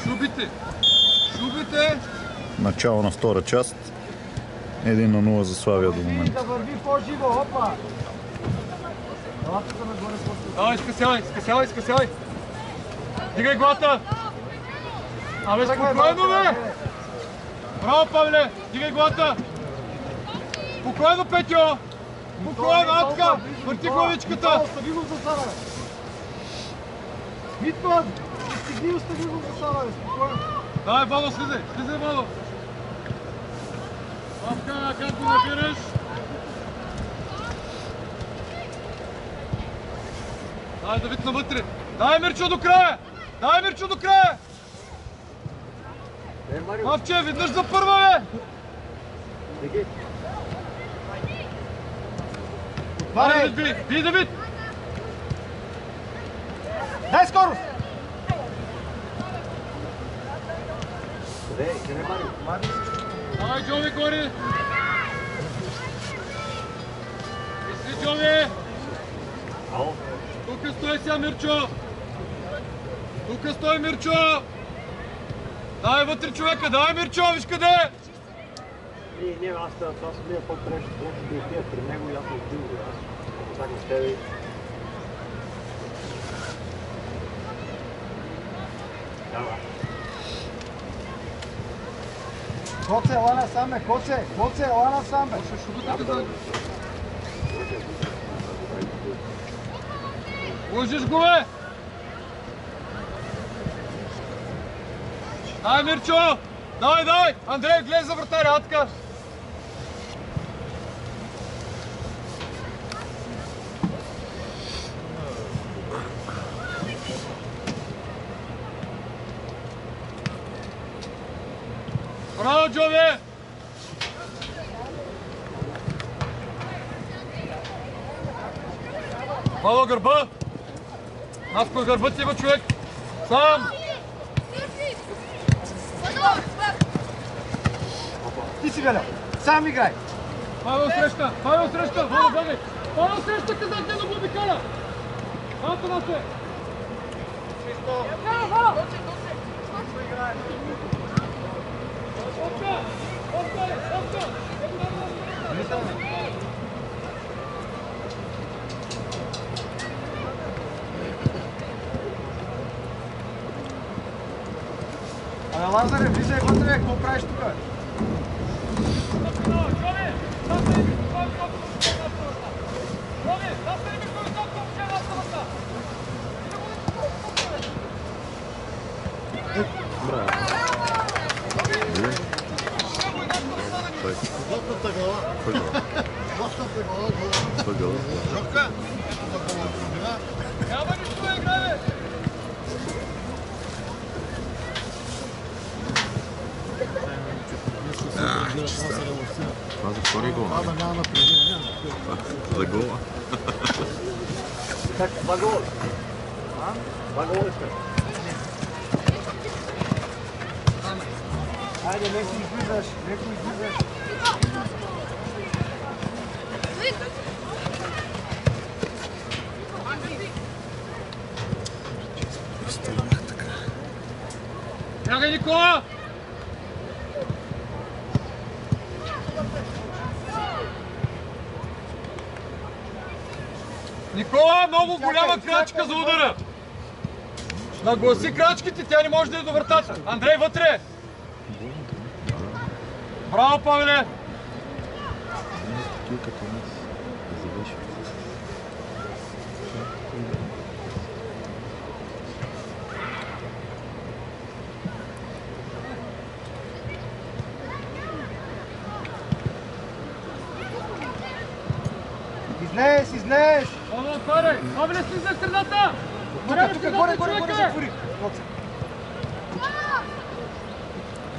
Шубите! Шубите! Начало на втора част. 1-0 за Славия до момента. Да върви по-живо, опа! Давай, скъсявай! Дигай главата! Абе, спокойно, бе! Браво, Павле! Дигай главата! Спокойно, Петьо! Спокойно, Атка! Върти главичката! Остави го в засада, бе! Митман! Стигни, остави го в засада, бе! Спокойно! Давай, Вало, слизай! Слизай, Вало! Папка, как го набираш? Давай, Давид, навътре! Давай, Мирчо, до края! Давай, Мирчо, до края! Мавче, веднъж за първа, бе! Давай, Давид, бий, Давид! Дай скорост! Давай, Джови, горе! Мисли, Джови! Тук стой сега, Мирчо! Тук стой, Мирчо! Давай вътре човека, давай, Мирчо, виж къде е! Не, аз съм бил по-прещ, защото да отида при него и аз съм отбил. Аз чакам с тебе. Коце, ела насам, бе! Коце, ела насам, бе! Лъжиш го, бе! Дай, Мирчо! Давай! Андрей, гледай за вратаря, Атка! Браво, Джови! Мало гърба! Наско е гърбът има човек! Сам! Ти си, Веля! Сам играй! Павел среща! Вало, бягай! Павел среща, казах те да го обикаля! Малко на се! Абе, Лазаре, влизай вътре, какво правиш тук? Няма нищо, играе! Това за втори гол. За гола. Как, 2 гола? 2 гола искаш? Айде, леко излизаш. Бягай, Никола! Никола, много голяма крачка за удара! Нагласи крачките, тя не може да е до вратата. Андрей, вътре! Браво, Павеле! Излез! Павел, отваряй! Павеле, слизай в средата! Тук, горе, затвори!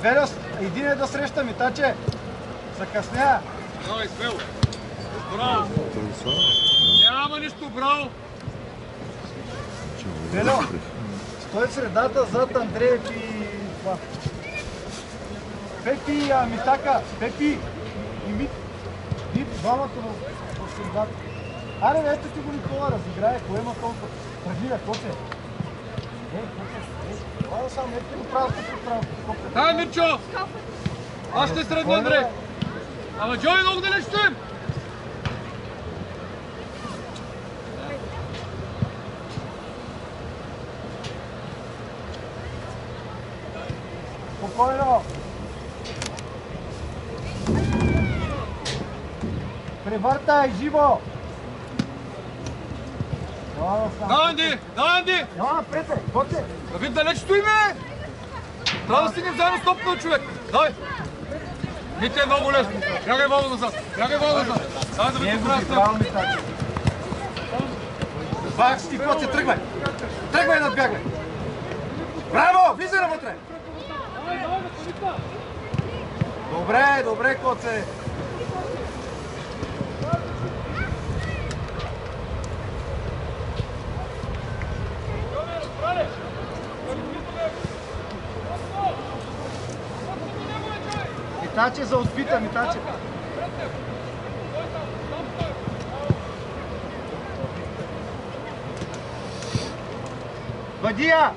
Веля, един е да среща Митаче! Закъсня! Давай, смело! Браво! Няма нищо, браво! Веля, стой в средата зад Андреев и това. Пепи и Митака! Пепи! И Мит! Двамата в средата. Аре, ето ти го Никола, разиграе, кое има толкова? Тръгни, Коце! Коце! сам, ето го правото по право. Дай, Мирчо! Аз ще средно, Андрей! Ама Джои, много далеч стоим! Спокойно! Превъртай, живо! Да, Анди! Да, Анди! Няма напред, бе! Коте! Да ви далеч стоиме! Трябва да стигнем заедно с топния човек! Дай! Мите е много лесно! Бягай вало назад! Бягай вало назад! Дай да ви поправя стъп! Бах си, Коце, тръгвай! Тръгвай и надбягай! Браво! Влизай навътре! Добре, добре, Коце! Митаче за отбита, Митаче! Бадия!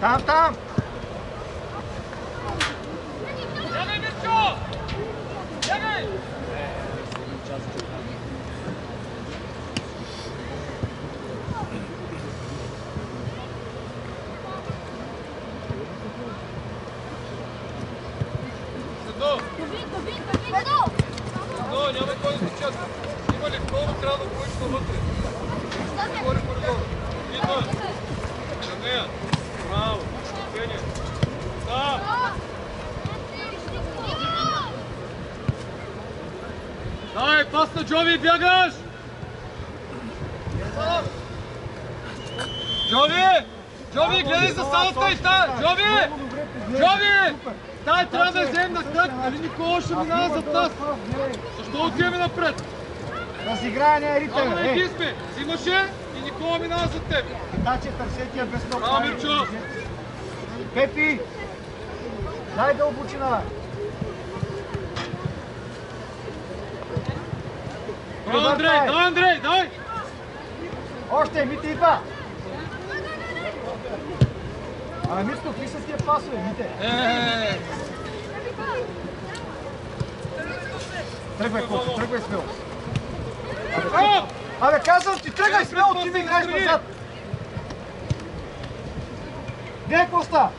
Там, там! Бягай, Мирчо! Бягай! Седно! Седно, няма кой да се чака. Има ли колко трябва да поиш навътре? Говори коридор. Идва! Към нея! Браво! Движение! Да! Дай, пас на Джови, бягаш! Джови! Джови, гледай за салата и стая! Джови! Джови! Тая трябва да вземем на крак, нали Никола ще минава зад нас? Защо отиваме напред? Разиграя, не ритъм! Само на един сме! Взимаше и Никола минава зад тебе! Митаче, търсетия без ног! Браво, Мирчо! Пепи! Дай дълбочина! Браво, Андрей! Дай, Андрей! Дай! Още, Мите идва! Абе, Миско, какви са тия пасове, Мите? Тръгвай, Коце, тръгвай смело! Абе, казвам ти, тръгвай смело, ти ми играеш назад! Где е Коста?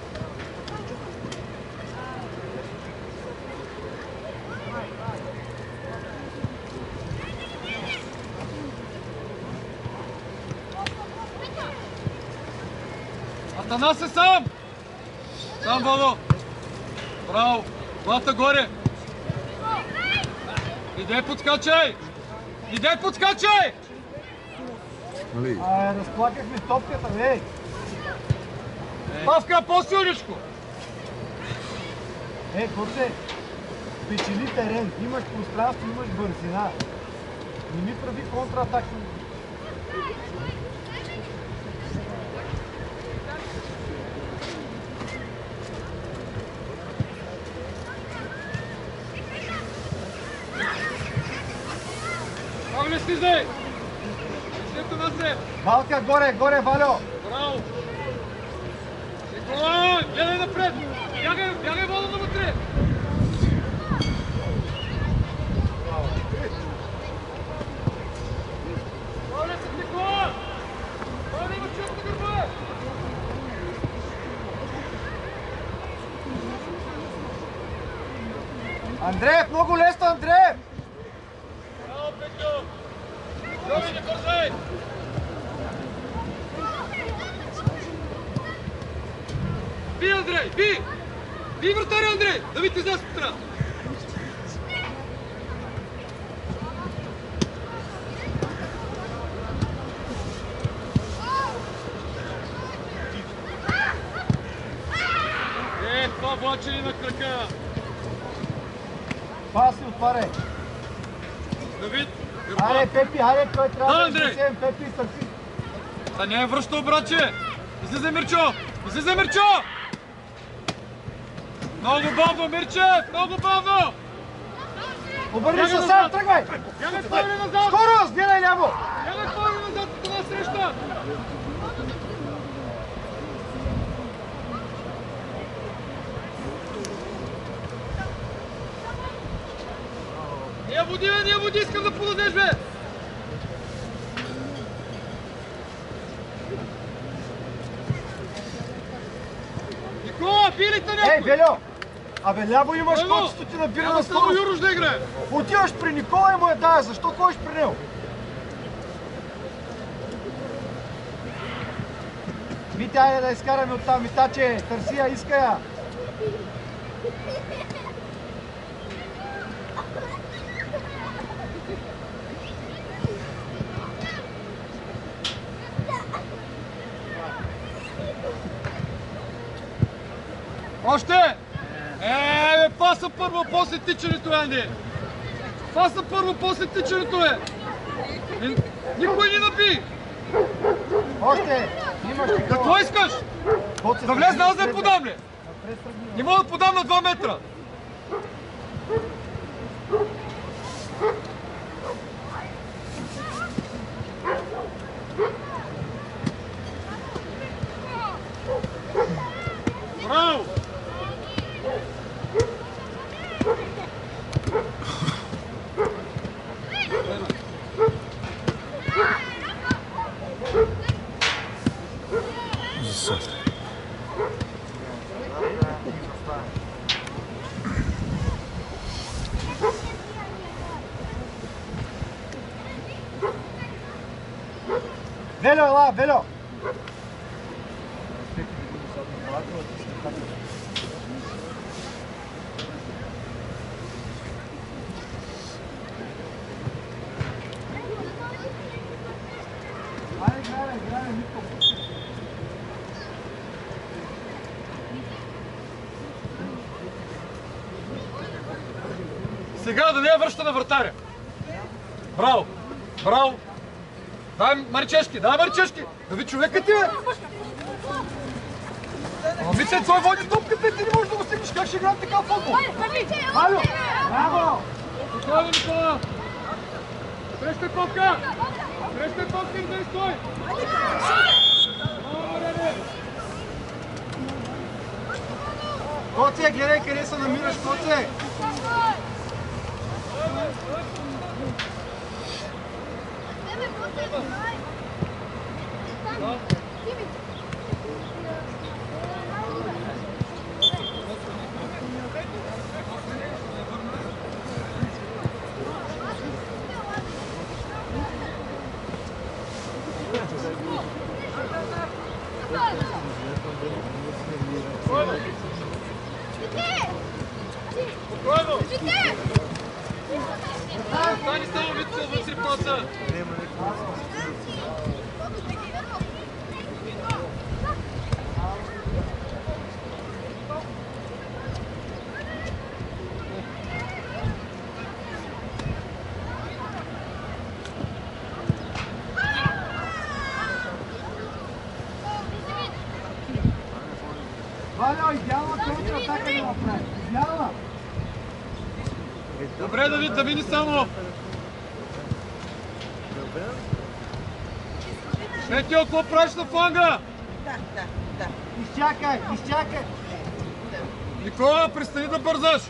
Атанас е сам! Сам, Вало! Браво! Главата горе! Идей подскачай! Идей подскачай! Разплакахме топката, бе! Павка, по-силничко! Коце, печели терен, имаш пространство, имаш бързина. Не ми прави контратаки. Как ли слизай? След нас е! Валка, горе, горе, Валю! Браво! Никола, гледай напред! Бягай Вало навътре! Добре се, Никола! Добре има чук на гърба! Андреев, много лесно, Андреев! Браво, Петю! Джови, не бързай! Би, Андрей, би! Би, вратаря, Андрей! Да ви те излез от страна! влачени на крака. Паси, отваряй. Давид, Аре, Пепи, аре, той трябва да Андрей! изнесем. Пепи, сърци. да не е връщал, братче. Излизай, Мирчо! Излизай, Мирчо! Много бавно, Мирче! Много бавно! Обърни се Бягай сам, назад! тръгвай! Бягай повече назад! Скоро, гледай ляво! Бягай повече назад от това среща! Ние води, искам да подадеш, бе! Никола, билите някой! Ей, Велю! Абе, ляво имаш, Велю! който ти набира Няма на само скорост. Юрош да играе! Отиваш при Никола и му я дая, защо ходиш при него? Мите, айде да изкараме оттам, Митаче, търси я, иска я. Още! Бе, паса първо, после тичането, Анди! Паса първо, после тичането, бе! Никой не наби! Още! Имаш Никола. Какво искаш? Да влезна, аз да я подам ли? Не мога да подам на 2 метра! Браво! Засад. Велю, ела, Велю! Айде, играй, Нико. Сега да не я връща на вратаря. Браво! Браво! Дай Марчешки, дай Марчешки! Да ви човека ти, бе! Ама Митя, той води топката, ти не можеш да го стигнеш. Как ще играем така футбол? Алю! Браво! Никола, Никола! Срещай топка! Срещай топка и дай стой! Коце, гледай къде се намираш, Коце! Спокойно! Стани само Витко, вътре паса! Валя, идеална контратака да направи. Идеална! Добре, Давид, да види само! Петио, какво правиш на фланга? Изчакай, изчакай! Никола, престани да бързаш!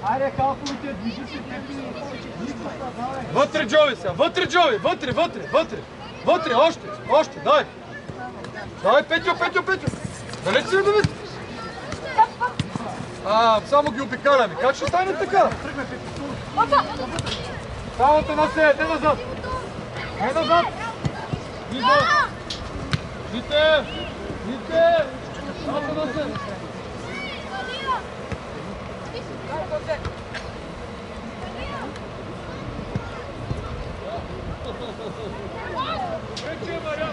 Айде, халковите, движи се, Пепи! Никола, давай! Вътре, Джови сега! Вътре, Джови! Вътре, вътре, вътре! Вътре, още, дай! Дай, Петио! Далеч си, Давид! Само ги обикаляме. Как ще стане така? Само те назад! Ей назад! Вите! Само те назад! Вече, Мария!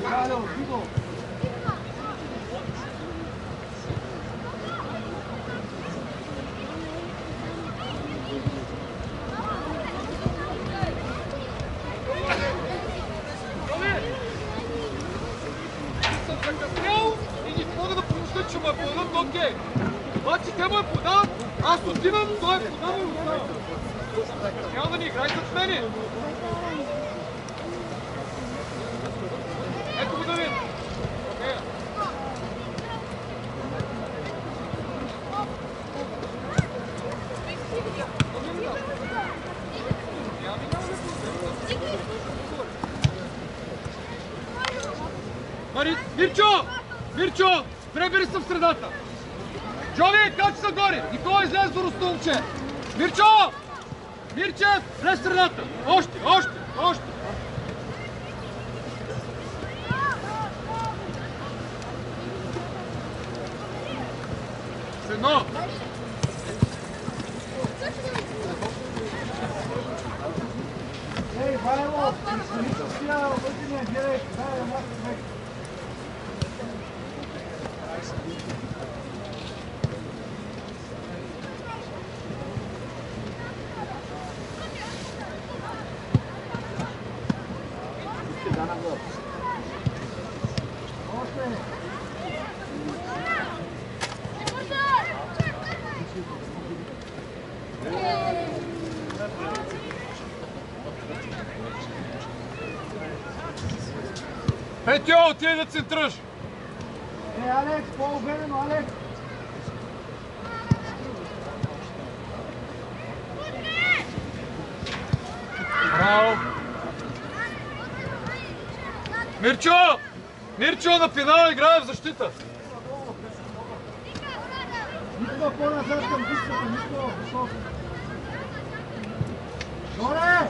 Галео, Гидо. Съм закъснял и не мога да помисля, че ме подадат, окей. Обаче те ме подават, аз отивам, той е подава и остава. Няма да ни играйте с мене. Ето го, Давид. Окей. Мирчо! Мирчо! Пребери се в средата! Джови, качи се горе! Никола излез до Ростунче! Мирчо! Мирче, влез в средата! Още! С едно! Ей, Вайло, историческия вътрешния директ. Дай, млад човек. Петьо, отиде да центраш! Ей, Алекс, по-уверено, Алекс. Браво! Мирчо! Мирчо на пенал играе в защита! Никога по-назад към диската, никога високо. Горе!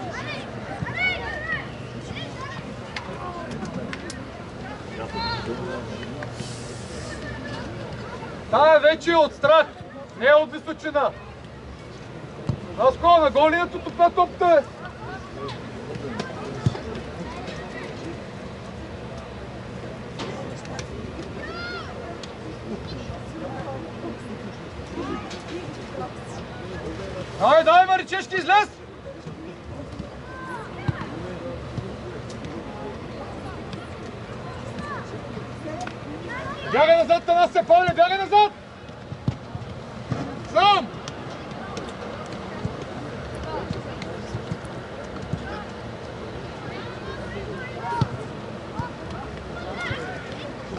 Тая вече е от страх, не е от височина. Наско, на голието тупа топта е. Дай, Маричешки, излез! Бягай назад, Танасе, Павле, бягай назад! Сам!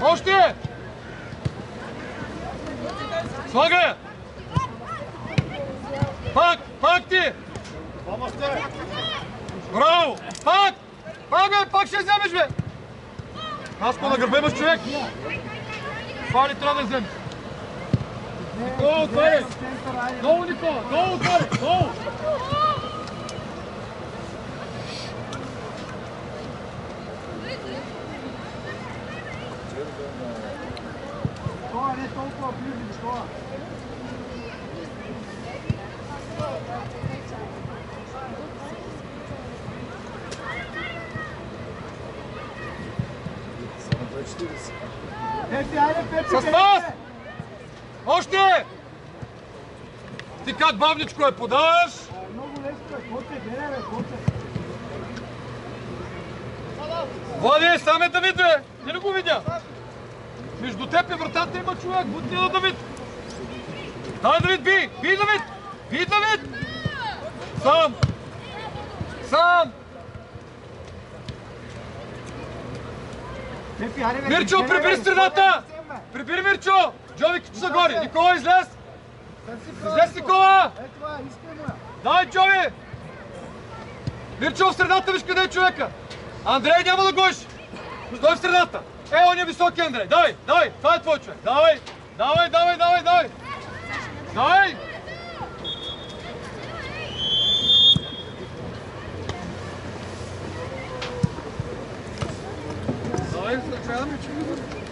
Още! Слагай! Пак ти! Браво! Пак! Пак ще вземеш, бе! Наско на гърба имаш човек! Това ли трябва да вземеш? Никола, отваряй! Долу, Никола! Долу, отваряй! Долу! Това не е толкова близо, това. Пепи, айде, Пепи! С нас! Още! Ти как бавничко я подаваш? Много лесно е, Коте, гледай, бе, Коте. Влади, сам е Давид, бе! Не ли го видя? Между теб и вратата има човек, бутни на Давид! Дай, Давид, би! Би, Давид! Би, Давид! Сам! Пепи, айде, бе! Мирчо, прибери средата! Прибери, Мирчо! Джови, като са горе! Никола, излез! Излез, Никола! Е, това е, искай му я. Дай, Джови! Мирчо, в средата виж къде е човека! Андрей няма да гониш! Стой в средата! Он е високи, Андрей! Давай! Това е твой човек! Давай! Давай, трябва да ми чули.